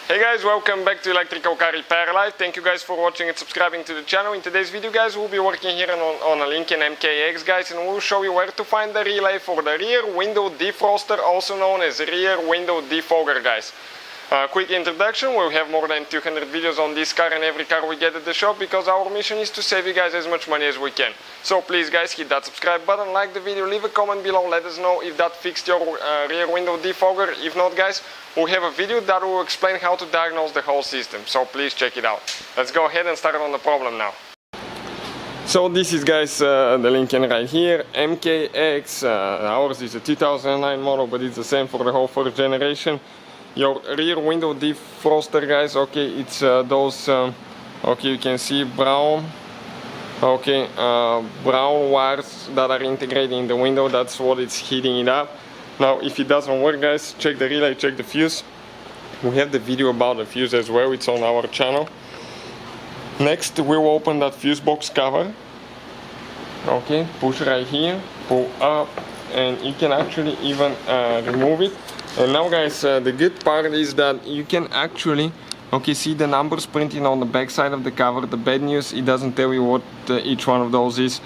Hey guys, welcome back to Electrical Car Repair Live. Thank you guys for watching and subscribing to the channel. In today's video guys, we'll be working here on a Lincoln MKX guys, and we'll show you where to find the relay for the rear window defroster, also known as rear window defogger guys. Quick introduction, we have more than 200 videos on this car and every car we get at the shop, because our mission is to save you guys as much money as we can. So please guys, hit that subscribe button, like the video, leave a comment below, let us know if that fixed your rear window defogger. If not guys, we have a video that will explain how to diagnose the whole system, so please check it out. Let's go ahead and start on the problem now. So this is guys the Lincoln right here, MKX, ours is a 2009 model, but it's the same for the whole first generation. Your rear window defroster guys, okay, it's those, okay, you can see brown, okay, brown wires that are integrated in the window, that's what it's heating it up. Now if it doesn't work guys, check the relay, check the fuse. We have the video about the fuse as well, it's on our channel. Next we'll open that fuse box cover, okay, push right here, pull up, and you can actually even remove it. And now guys, the good part is that you can actually, okay, see the numbers printed on the back side of the cover. The bad news, it doesn't tell you what each one of those is,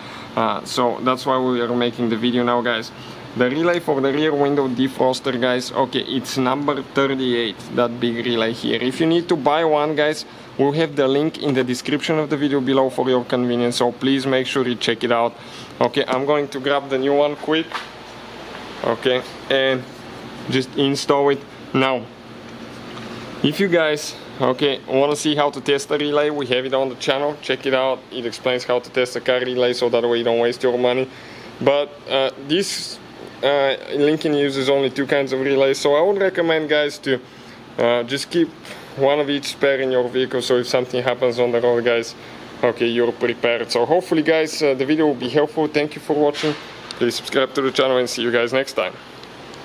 so that's why we are making the video now guys. The relay for the rear window defroster guys, okay, it's number 38, that big relay here. If you need to buy one guys, we'll have the link in the description of the video below for your convenience, so please make sure you check it out. Okay, I'm going to grab the new one quick, okay, and just install it. Now if you guys, okay, want to see how to test the relay, we have it on the channel, check it out. It explains how to test a car relay, so that way you don't waste your money. But this Lincoln uses only two kinds of relays, so I would recommend guys to just keep one of each spare in your vehicle, so if something happens on the road guys, okay, you're prepared. So hopefully guys the video will be helpful. Thank you for watching, please subscribe to the channel and see you guys next time.